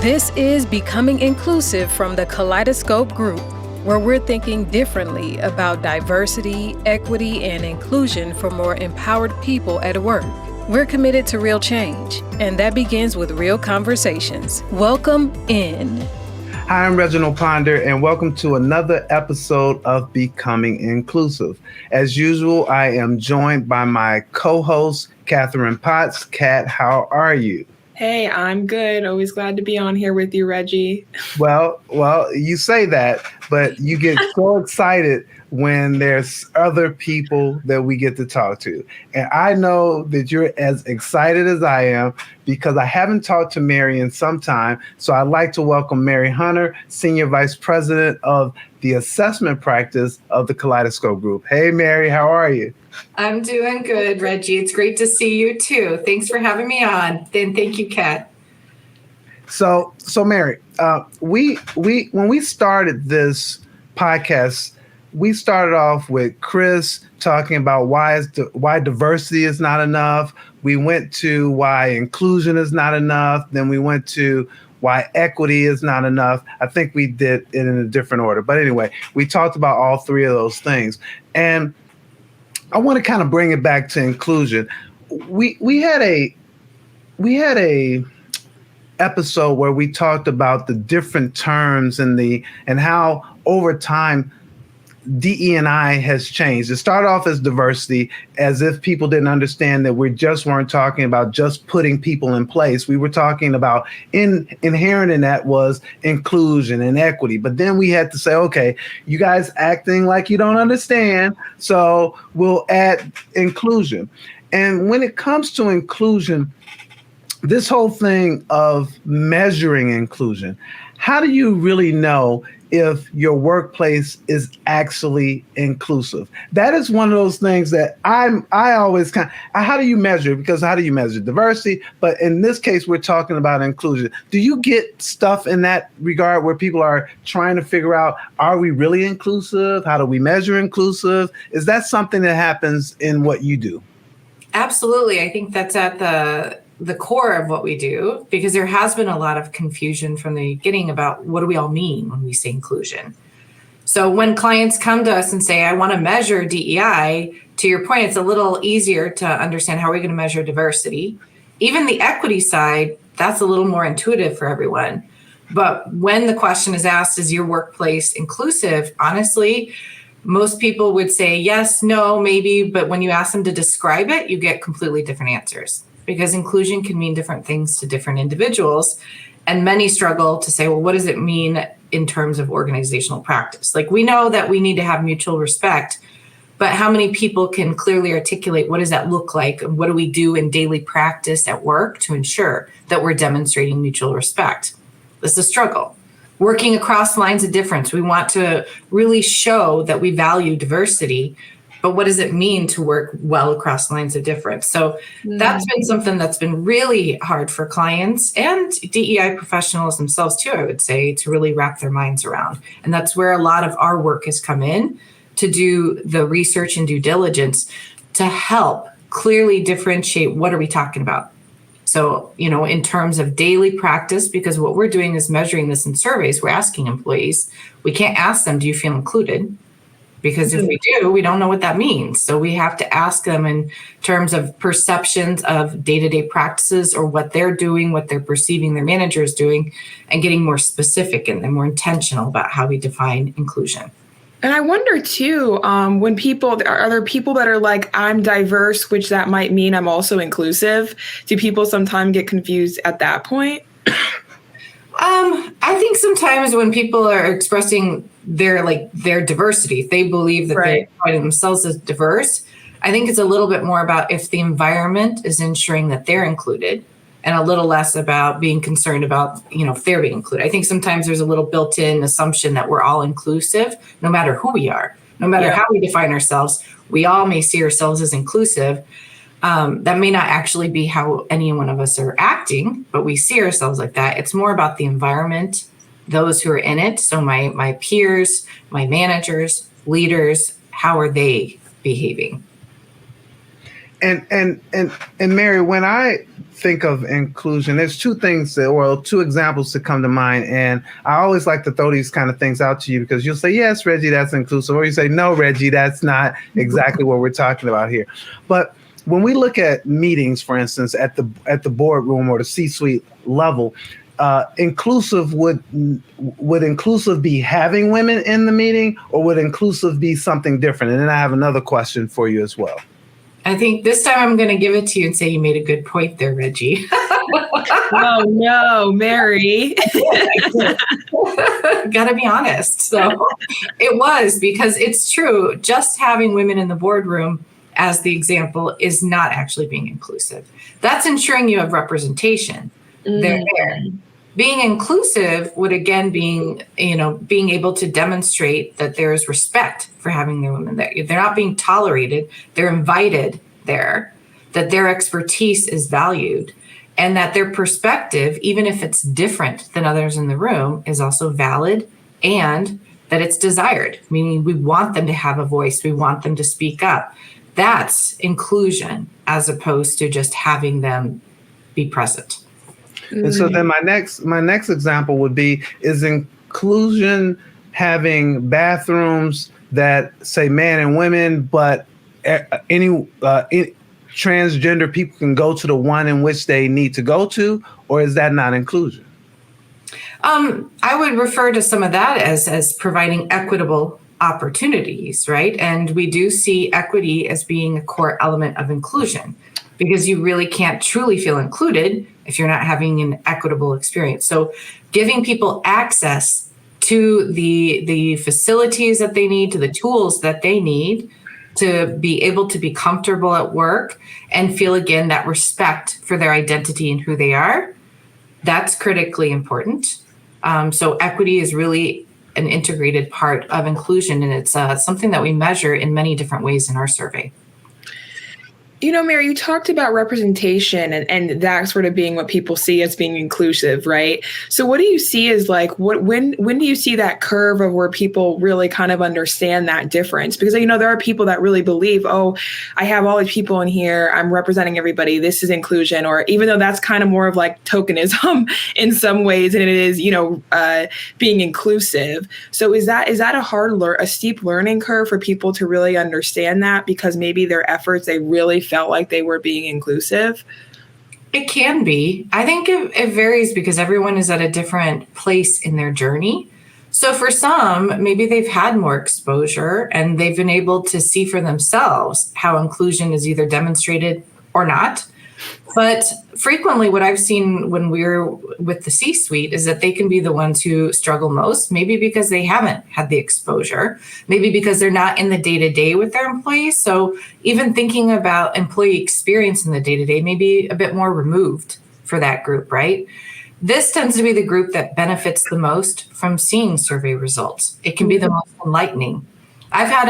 This is Becoming Inclusive from the Kaleidoscope Group, where we're thinking differently about diversity, equity, and inclusion for more empowered people at work. We're committed to real change, and that begins with real conversations. Welcome in. Hi, I'm Reginald Ponder, and welcome to another episode of Becoming Inclusive. As usual, I am joined by my co-host, Catherine Potts. Kat, how are you? Hey, I'm good. Always glad to be on here with you, Reggie. Well, you say that, but you get so excited when there's other people that we get to talk to. And I know that you're as excited as I am because I haven't talked to Mary in some time. So I'd like to welcome Mary Hunter, Senior Vice President of the Assessment Practice of the Kaleidoscope Group. Hey, Mary, how are you? I'm doing good, Reggie. It's great to see you too. Thanks for having me on. Then thank you, Kat. So Mary, we when we started this podcast, we started off with Chris talking about why diversity is not enough. We went to why inclusion is not enough. Then we went to why equity is not enough. I think we did it in a different order. But anyway, we talked about all three of those things. And I want to kind of bring it back to inclusion. We had a episode where we talked about the different terms and how over time DE&I has changed. It started off as diversity, as if people didn't understand that we just weren't talking about just putting people in place. We were talking about inherent in that was inclusion and equity. But then we had to say, okay, you guys acting like you don't understand, so we'll add inclusion. And when it comes to inclusion, this whole thing of measuring inclusion, how do you really know if your workplace is actually inclusive? That is one of those things that I always how do you measure? Because how do you measure diversity? But in this case, we're talking about inclusion. Do you get stuff in that regard where people are trying to figure out, are we really inclusive? How do we measure inclusive? Is that something that happens in what you do? Absolutely. I think that's at the core of what we do, because there has been a lot of confusion from the beginning about what do we all mean when we say inclusion. So when clients come to us and say, I want to measure DEI, to your point, it's a little easier to understand how we're going to measure diversity. Even the equity side, that's a little more intuitive for everyone. But when the question is asked, is your workplace inclusive? Honestly, most people would say yes, no, maybe. But when you ask them to describe it, you get completely different answers, because inclusion can mean different things to different individuals. And many struggle to say, well, what does it mean in terms of organizational practice? Like, we know that we need to have mutual respect, but how many people can clearly articulate what does that look like? And what do we do in daily practice at work to ensure that we're demonstrating mutual respect? This is a struggle. Working across lines of difference, we want to really show that we value diversity. But what does it mean to work well across lines of difference? So that's been something that's been really hard for clients and DEI professionals themselves too, I would say, to really wrap their minds around. And that's where a lot of our work has come in, to do the research and due diligence to help clearly differentiate what are we talking about. So, in terms of daily practice, because what we're doing is measuring this in surveys, we're asking employees, we can't ask them, do you feel included? Because if we do, we don't know what that means. So we have to ask them in terms of perceptions of day-to-day practices, or what they're doing, what they're perceiving their manager is doing, and getting more specific and more intentional about how we define inclusion. And I wonder too, when are there people that are like, I'm diverse, which that might mean I'm also inclusive? Do people sometimes get confused at that point? I think sometimes when people are expressing their diversity, if they believe that they're defining themselves as diverse, I think it's a little bit more about if the environment is ensuring that they're included, and a little less about being concerned about, if they're being included. I think sometimes there's a little built-in assumption that we're all inclusive, no matter who we are, no matter how we define ourselves. We all may see ourselves as inclusive. That may not actually be how any one of us are acting, but we see ourselves like that. It's more about the environment, those who are in it. So my peers, my managers, leaders, how are they behaving? And Mary, when I think of inclusion, there's two examples that come to mind, and I always like to throw these kind of things out to you because you'll say, yes, Reggie, that's inclusive, or you say, no, Reggie, that's not exactly what we're talking about here. But when we look at meetings, for instance, at the boardroom or the C-suite level, inclusive would inclusive be having women in the meeting, or would inclusive be something different? And then I have another question for you as well. I think this time I'm going to give it to you and say you made a good point there, Reggie. Oh, no, Mary. Got to be honest. So it was, because it's true. Just having women in the boardroom, as the example, is not actually being inclusive. That's ensuring you have representation. They're there. Being inclusive would again being able to demonstrate that there is respect for having the women there. They're not being tolerated, they're invited there, that their expertise is valued, and that their perspective, even if it's different than others in the room, is also valid, and that it's desired, meaning we want them to have a voice, we want them to speak up. That's inclusion, as opposed to just having them be present. And so then my next example would be, is inclusion having bathrooms that say man and women, but any transgender people can go to the one in which they need to go to, or is that not inclusion? I would refer to some of that as providing equitable opportunities, right? And we do see equity as being a core element of inclusion, because you really can't truly feel included if you're not having an equitable experience. So giving people access to the facilities that they need, to the tools that they need to be able to be comfortable at work and feel, again, that respect for their identity and who they are, that's critically important. So equity is really an integrated part of inclusion, and it's something that we measure in many different ways in our survey. You know, Mary, you talked about representation and that sort of being what people see as being inclusive, right? So what do you see as when do you see that curve of where people really kind of understand that difference? Because, there are people that really believe, oh, I have all these people in here, I'm representing everybody, this is inclusion, or even though that's kind of more of like tokenism in some ways, and it is, being inclusive. So is that a steep learning curve for people to really understand that, because maybe their efforts, they really felt like they were being inclusive? It can be. I think it varies because everyone is at a different place in their journey. So for some, maybe they've had more exposure and they've been able to see for themselves how inclusion is either demonstrated or not. But frequently what I've seen when we're with the C-suite is that they can be the ones who struggle most, maybe because they haven't had the exposure, maybe because they're not in the day-to-day with their employees. So even thinking about employee experience in the day-to-day may be a bit more removed for that group, right? This tends to be the group that benefits the most from seeing survey results. It can be the most enlightening. I've had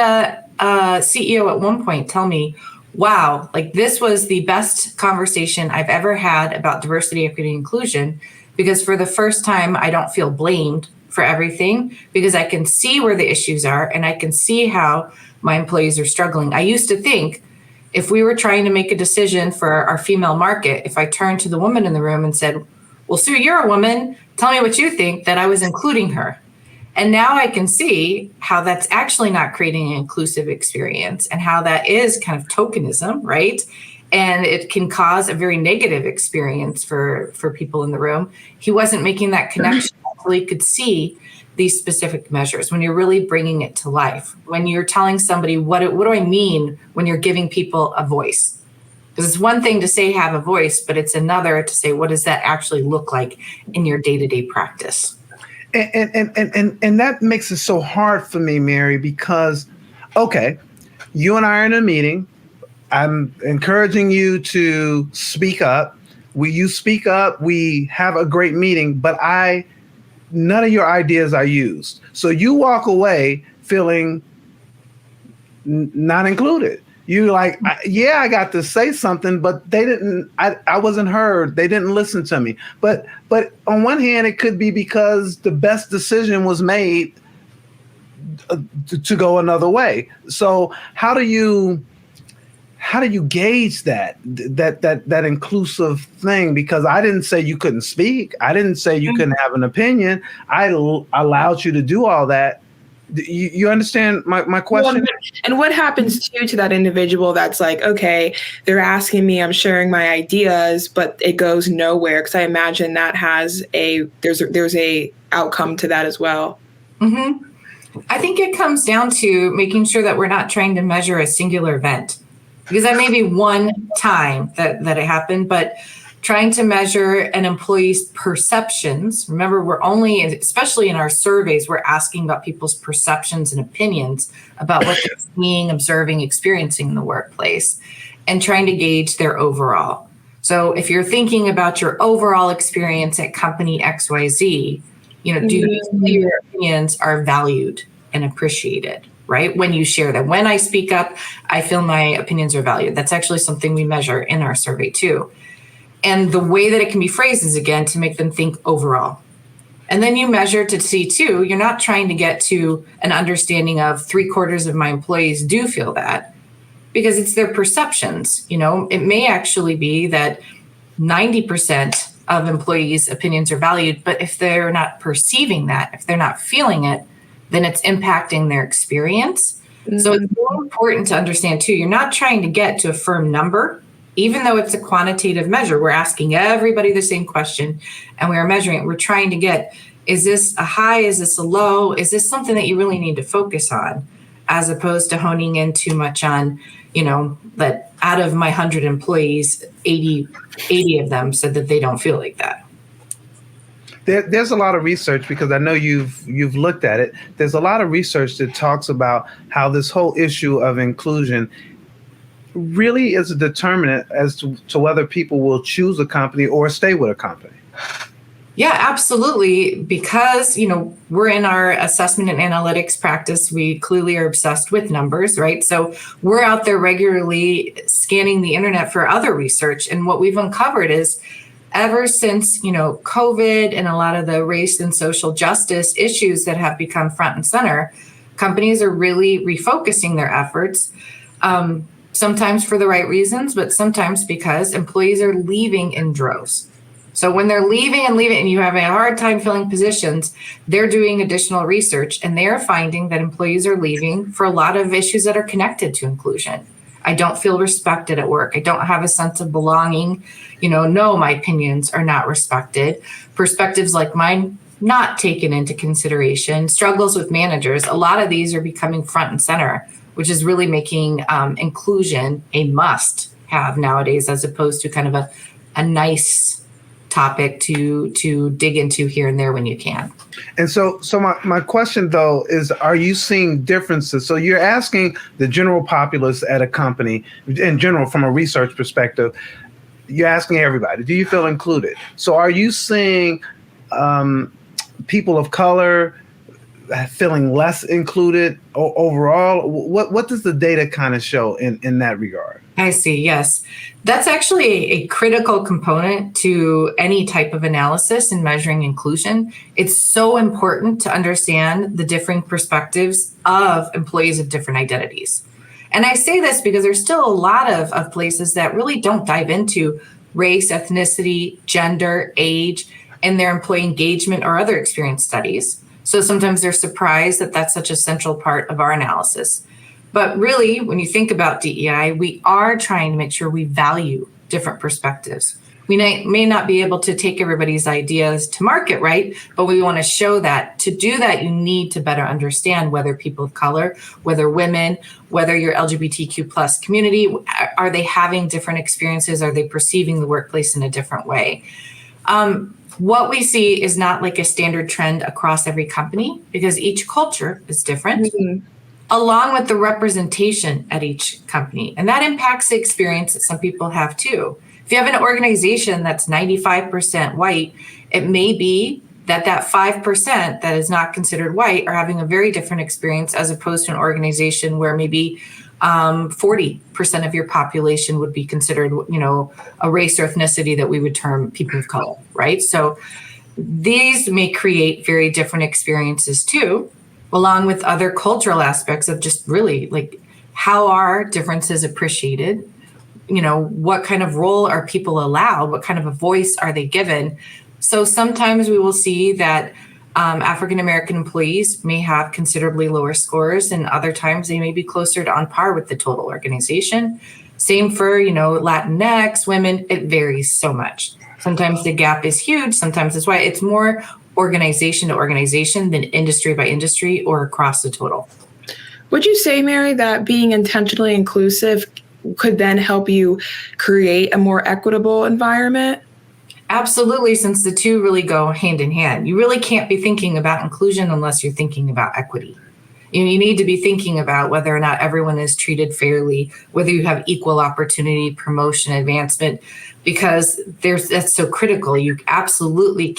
a CEO at one point tell me, wow, this was the best conversation I've ever had about diversity, equity, and inclusion, because for the first time, I don't feel blamed for everything, because I can see where the issues are and I can see how my employees are struggling. I used to think if we were trying to make a decision for our female market, if I turned to the woman in the room and said, well, Sue, you're a woman, tell me what you think, that I was including her. And now I can see how that's actually not creating an inclusive experience, and how that is kind of tokenism, right? And it can cause a very negative experience for people in the room. He wasn't making that connection until he could see these specific measures. When you're really bringing it to life, when you're telling somebody, what do I mean when you're giving people a voice? Because it's one thing to say have a voice, but it's another to say, what does that actually look like in your day-to-day practice? And that makes it so hard for me, Mary, because, okay, you and I are in a meeting. I'm encouraging you to speak up. You speak up, we have a great meeting, but none of your ideas are used. So you walk away feeling not included. You're like, I got to say something, but they didn't. I wasn't heard. They didn't listen to me. But on one hand, it could be because the best decision was made to go another way. So how do you how do you gauge that inclusive thing? Because I didn't say you couldn't speak. I didn't say you couldn't have an opinion. I allowed you to do all that. You understand my question? Well, and what happens to that individual that's like, okay, they're asking me, I'm sharing my ideas, but it goes nowhere? Because I imagine that has there's a outcome to that as well. Mm-hmm. I think it comes down to making sure that we're not trying to measure a singular event, because that may be one time that it happened, but trying to measure an employee's perceptions. Remember, we're only, especially in our surveys, we're asking about people's perceptions and opinions about what they're seeing, observing, experiencing in the workplace, and trying to gauge their overall. So if you're thinking about your overall experience at company XYZ, do you feel your opinions are valued and appreciated, right? When you share them. When I speak up, I feel my opinions are valued. That's actually something we measure in our survey too. And the way that it can be phrased is, again, to make them think overall. And then you measure to see too, you're not trying to get to an understanding of 3/4 of my employees do feel that, because it's their perceptions. It may actually be that 90% of employees' opinions are valued, but if they're not perceiving that, if they're not feeling it, then it's impacting their experience. Mm-hmm. So it's really important to understand too, you're not trying to get to a firm number. Even though it's a quantitative measure, we're asking everybody the same question and we are measuring it. We're trying to get, is this a high? Is this a low? Is this something that you really need to focus on, as opposed to honing in too much on, that out of my 100 employees, 80 of them said that they don't feel like that. There's a lot of research, because I know you've looked at it. There's a lot of research that talks about how this whole issue of inclusion really is a determinant as to whether people will choose a company or stay with a company. Yeah, absolutely. Because, we're in our assessment and analytics practice, we clearly are obsessed with numbers, right? So we're out there regularly scanning the internet for other research. And what we've uncovered is, ever since, COVID and a lot of the race and social justice issues that have become front and center, companies are really refocusing their efforts. Sometimes for the right reasons, but sometimes because employees are leaving in droves. So when they're leaving and you have a hard time filling positions, they're doing additional research and they're finding that employees are leaving for a lot of issues that are connected to inclusion. I don't feel respected at work. I don't have a sense of belonging. No, my opinions are not respected. Perspectives like mine not taken into consideration. Struggles with managers. A lot of these are becoming front and center, which is really making inclusion a must have nowadays, as opposed to kind of a nice topic to dig into here and there when you can. And so my question though is, are you seeing differences? So you're asking the general populace at a company, in general, from a research perspective, you're asking everybody, do you feel included? So are you seeing people of color feeling less included overall? What does the data kind of show in that regard? I see. Yes. That's actually a critical component to any type of analysis in measuring inclusion. It's so important to understand the differing perspectives of employees of different identities. And I say this because there's still a lot of places that really don't dive into race, ethnicity, gender, age, and their employee engagement or other experience studies. So sometimes they're surprised that that's such a central part of our analysis. But really, when you think about DEI, we are trying to make sure we value different perspectives. We may not be able to take everybody's ideas to market, right? But we want to show that. To do that, you need to better understand whether people of color, whether women, whether your LGBTQ plus community, are they having different experiences? Are they perceiving the workplace in a different way? What we see is not like a standard trend across every company, because each culture is different. Mm-hmm. Along with the representation at each company. And that impacts the experience that some people have too. If you have an organization that's 95% white, it may be that 5% that is not considered white are having a very different experience, as opposed to an organization where maybe 40% of your population would be considered, a race or ethnicity that we would term people of color, right? So these may create very different experiences too, along with other cultural aspects of just really like how are differences appreciated? What kind of role are people allowed? What kind of a voice are they given? So sometimes we will see that African-American employees may have considerably lower scores, and other times they may be closer to on par with the total organization. Same for, Latinx, women, it varies so much. Sometimes the gap is huge. Sometimes it's why it's more organization to organization than industry by industry or across the total. Would you say, Mary, that being intentionally inclusive could then help you create a more equitable environment? Absolutely, since the two really go hand in hand. You really can't be thinking about inclusion unless you're thinking about equity. You need to be thinking about whether or not everyone is treated fairly, whether you have equal opportunity, promotion, advancement, because that's so critical. You absolutely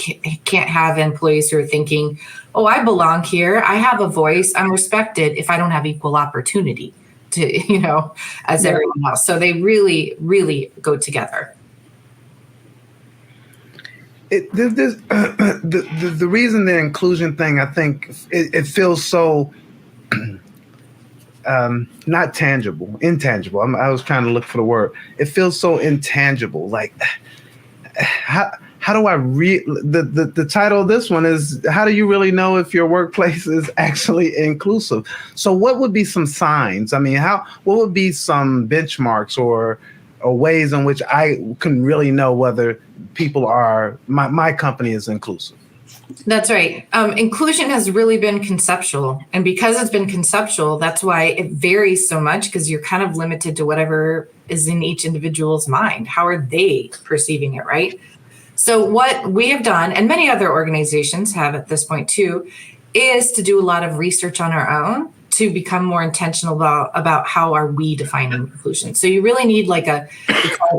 can't have employees who are thinking, oh, I belong here, I have a voice, I'm respected, if I don't have equal opportunity to, as everyone else. So they really, really go together. The reason the inclusion thing, I think it feels so not tangible, intangible. I was trying to look for the word. It feels so intangible. Like, how do I the title of this one is, how do you really know if your workplace is actually inclusive? So what would be some signs? I mean, what would be some benchmarks or ways in which I can really know whether people are, my company is inclusive? That's right. Inclusion has really been conceptual. And because it's been conceptual, that's why it varies so much, because you're kind of limited to whatever is in each individual's mind. How are they perceiving it, right? So what we have done, and many other organizations have at this point too, is to do a lot of research on our own to become more intentional about how are we defining inclusion. So you really need like a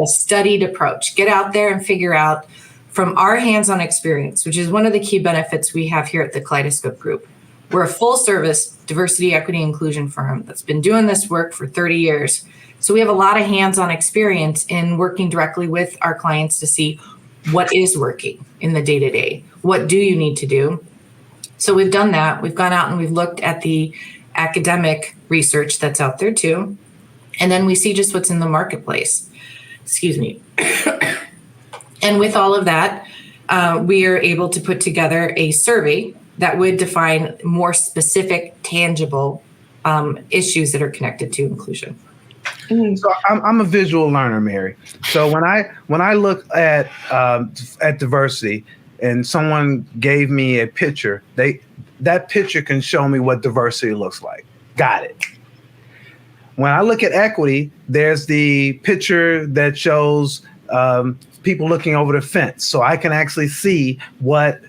studied approach. Get out there and figure out from our hands-on experience, which is one of the key benefits we have here at the Kaleidoscope Group. We're a full-service diversity, equity, inclusion firm that's been doing this work for 30 years. So we have a lot of hands-on experience in working directly with our clients to see what is working in the day-to-day. What do you need to do? So we've done that. We've gone out and we've looked at the academic research that's out there too. And then we see just what's in the marketplace. Excuse me. And with all of that, we are able to put together a survey that would define more specific, tangible issues that are connected to inclusion. So I'm a visual learner, Mary. So when I look at diversity and someone gave me a picture, that picture can show me what diversity looks like. Got it. When I look at equity, there's the picture that shows people looking over the fence, so I can actually see what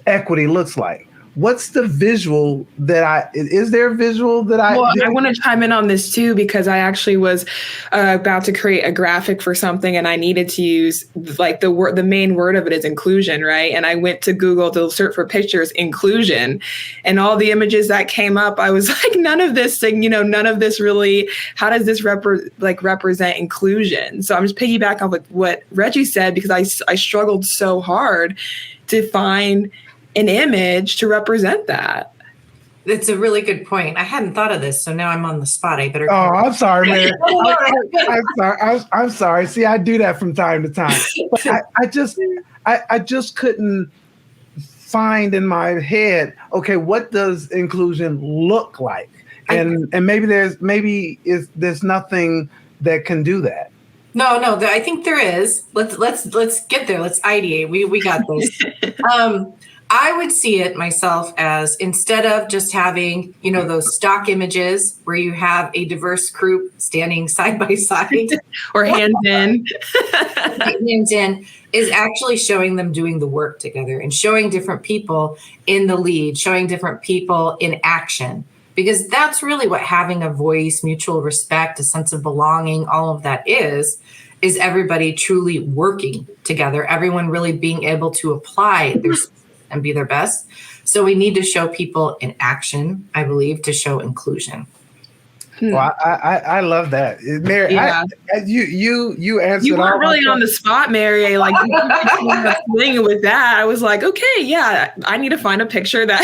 equity looks like. What's the visual is there a visual that I... Well, I want to chime in on this too, because I actually was about to create a graphic for something and I needed to use like the main word of it is inclusion, right? And I went to Google to search for pictures, inclusion, and all the images that came up, I was like, none of this really, how does this represent inclusion? So I'm just piggybacking off with what Reggie said, because I struggled so hard to find an image to represent that. It's a really good point. I hadn't thought of this, so now I'm on the spot. I better. Oh, I'm sorry, man. I'm sorry. See, I do that from time to time. But I just couldn't find in my head. Okay, what does inclusion look like? And maybe there's nothing that can do that. No, I think there is. Let's get there. Let's ideate. We got this. I would see it myself as, instead of just having, those stock images where you have a diverse group standing side by side or hands in, is actually showing them doing the work together and showing different people in the lead, showing different people in action, because that's really what having a voice, mutual respect, a sense of belonging, all of that is everybody truly working together, everyone really being able to apply their and be their best. So we need to show people in action, I believe, to show inclusion. Well, I love that, Mary. Yeah. You answered. You weren't really on the spot, Mary. Like with that, I was like, okay, yeah, I need to find a picture that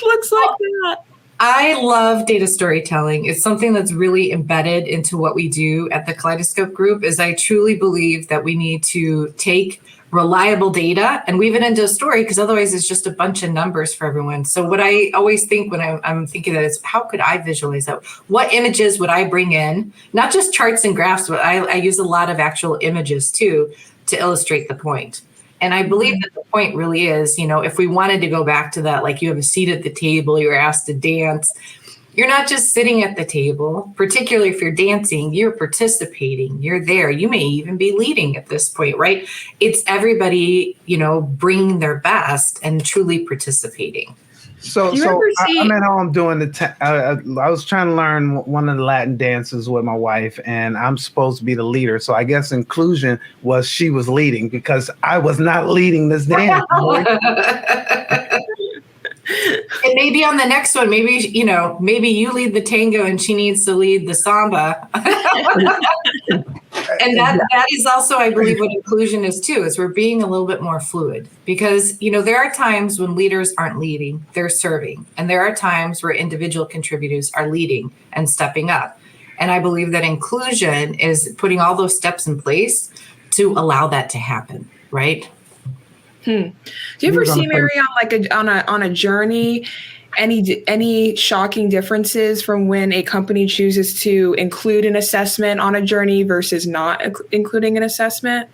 looks like that. I love data storytelling. It's something that's really embedded into what we do at the Kaleidoscope Group. Is I truly believe that we need to take reliable data and weave it into a story, because otherwise it's just a bunch of numbers for everyone. So what I always think when I'm thinking that is, how could I visualize that? What images would I bring in? Not just charts and graphs, but I use a lot of actual images too to illustrate the point. And I believe that the point really is, if we wanted to go back to that, like you have a seat at the table, you're asked to dance. You're not just sitting at the table, particularly if you're dancing, you're participating, you're there. You may even be leading at this point, right? It's everybody, bringing their best and truly participating. So I'm at home doing I was trying to learn one of the Latin dances with my wife, and I'm supposed to be the leader. So I guess inclusion was she was leading, because I was not leading this dance. And maybe on the next one, maybe you lead the tango and she needs to lead the samba. And that is also, I believe, what inclusion is too, is we're being a little bit more fluid, because, there are times when leaders aren't leading, they're serving. And there are times where individual contributors are leading and stepping up. And I believe that inclusion is putting all those steps in place to allow that to happen, right? Do you ever see, Mary, on a journey, any shocking differences from when a company chooses to include an assessment on a journey versus not including an assessment?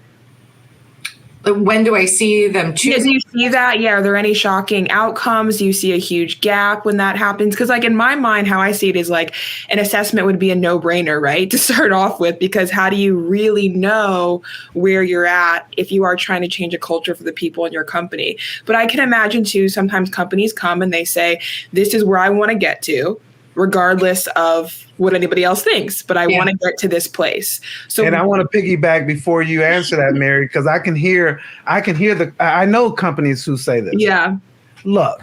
When do I see them choose? Do you see that? Yeah. Are there any shocking outcomes? Do you see a huge gap when that happens? Because in my mind, how I see it is like an assessment would be a no-brainer, right? To start off with, because how do you really know where you're at if you are trying to change a culture for the people in your company? But I can imagine too, sometimes companies come and they say, this is where I want to get to, regardless of what anybody else thinks, but I want to get to this place. So, and I want to piggyback before you answer that, Mary, because I know companies who say this. Yeah. Look,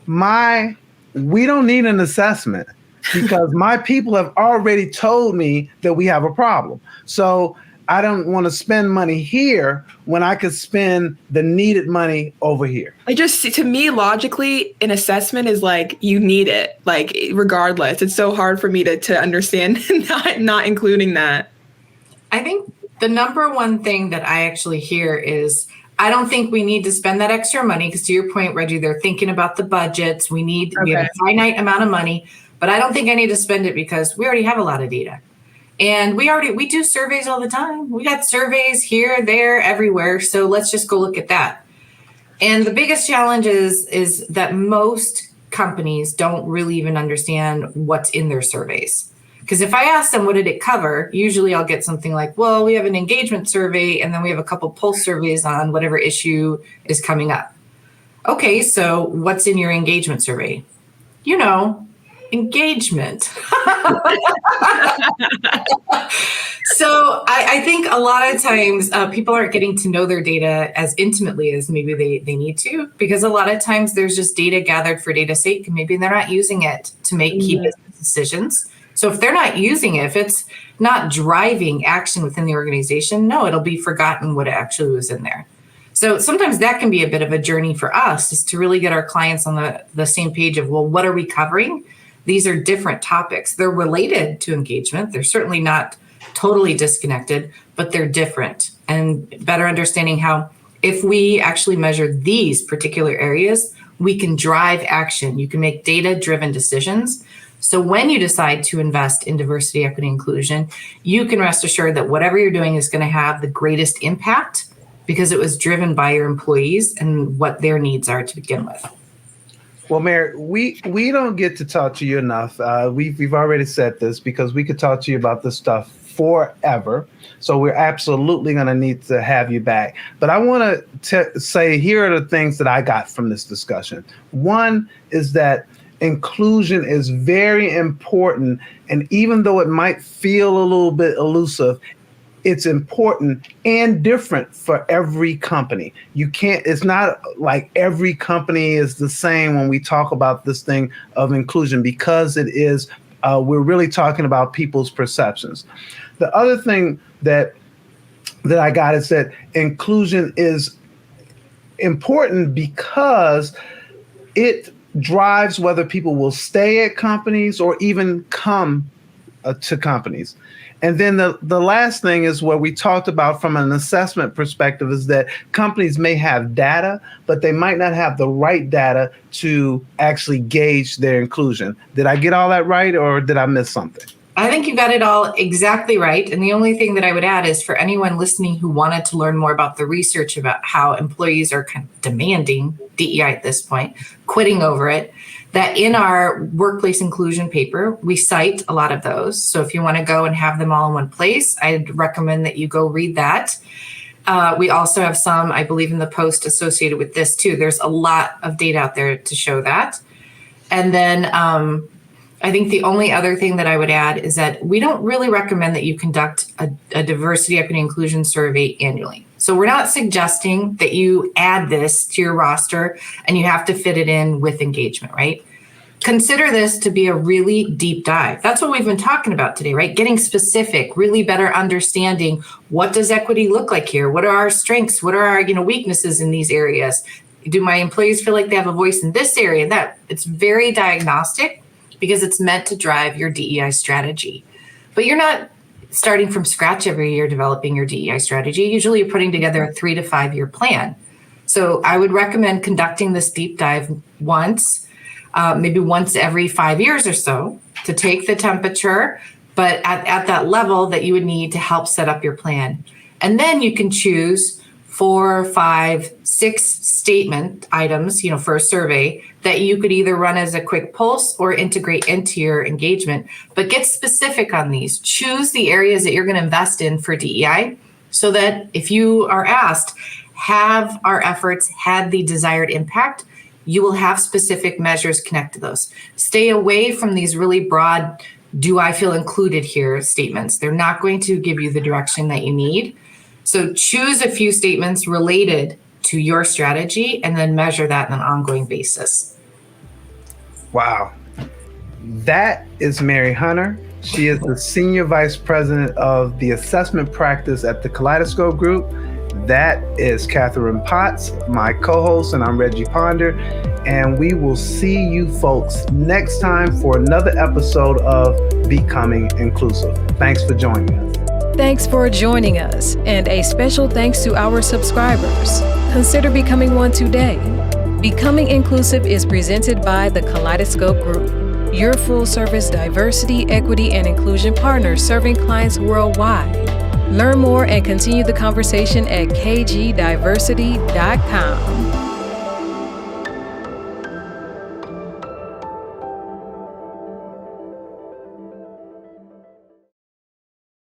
we don't need an assessment, because my people have already told me that we have a problem. So I don't want to spend money here when I could spend the needed money over here. To me, logically, an assessment is like, you need it, like regardless. It's so hard for me to understand not including that. I think the number one thing that I actually hear is, I don't think we need to spend that extra money, because to your point, Reggie, they're thinking about the budgets. We have a finite amount of money, but I don't think I need to spend it because we already have a lot of data. And we do surveys all the time. We got surveys here, there, everywhere. So let's just go look at that. And the biggest challenge is that most companies don't really even understand what's in their surveys. Because if I ask them, what did it cover? Usually I'll get something like, well, we have an engagement survey, and then we have a couple pulse surveys on whatever issue is coming up. Okay, so what's in your engagement survey? Engagement. So I think a lot of times people aren't getting to know their data as intimately as maybe they need to, because a lot of times there's just data gathered for data's sake, and maybe they're not using it to make key business decisions. So if they're not using it, if it's not driving action within the organization, no, it'll be forgotten what actually was in there. So sometimes that can be a bit of a journey for us, is to really get our clients on the same page of, well, what are we covering? These are different topics. They're related to engagement. They're certainly not totally disconnected, but they're different. And better understanding how, if we actually measure these particular areas, we can drive action. You can make data-driven decisions. So when you decide to invest in diversity, equity, inclusion, you can rest assured that whatever you're doing is going to have the greatest impact, because it was driven by your employees and what their needs are to begin with. Well, Mary, we don't get to talk to you enough. We've already said this, because we could talk to you about this stuff forever. So we're absolutely going to need to have you back. But I want to say, here are the things that I got from this discussion. One is that inclusion is very important. And even though it might feel a little bit elusive, it's important and different for every company. It's not like every company is the same when we talk about this thing of inclusion, because it is, we're really talking about people's perceptions. The other thing that I got is that inclusion is important because it drives whether people will stay at companies or even come to companies. And then the last thing is what we talked about from an assessment perspective is that companies may have data, but they might not have the right data to actually gauge their inclusion. Did I get all that right, or did I miss something? I think you got it all exactly right. And the only thing that I would add is for anyone listening who wanted to learn more about the research about how employees are kind of demanding DEI at this point, quitting over it, that in our workplace inclusion paper, we cite a lot of those. So if you want to go and have them all in one place, I'd recommend that you go read that. We also have some, I believe, in the post associated with this too. There's a lot of data out there to show that. And then I think the only other thing that I would add is that we don't really recommend that you conduct a diversity, equity, inclusion survey annually. So we're not suggesting that you add this to your roster and you have to fit it in with engagement, right? Consider this to be a really deep dive. That's what we've been talking about today, right? Getting specific, really better understanding what does equity look like here? What are our strengths? What are our weaknesses in these areas? Do my employees feel like they have a voice in this area? That it's very diagnostic because it's meant to drive your DEI strategy. But you're not starting from scratch every year developing your DEI strategy. Usually you're putting together a 3 to 5 year plan. So I would recommend conducting this deep dive once, maybe once every 5 years or so to take the temperature, but at that level that you would need to help set up your plan. And then you can choose 4, 5, 6 statement items, for a survey that you could either run as a quick pulse or integrate into your engagement, but get specific on these. Choose the areas that you're going to invest in for DEI so that if you are asked, have our efforts had the desired impact, you will have specific measures connected to those. Stay away from these really broad, do I feel included here statements. They're not going to give you the direction that you need. So choose a few statements related to your strategy and then measure that on an ongoing basis. Wow. That is Mary Hunter. She is the Senior Vice President of the Assessment Practice at the Kaleidoscope Group. That is Catherine Potts, my co-host, and I'm Reggie Ponder. And we will see you folks next time for another episode of Becoming Inclusive. Thanks for joining us. Thanks for joining us, and a special thanks to our subscribers. Consider becoming one today. Becoming Inclusive is presented by the Kaleidoscope Group, your full-service diversity, equity, and inclusion partner serving clients worldwide. Learn more and continue the conversation at kgdiversity.com.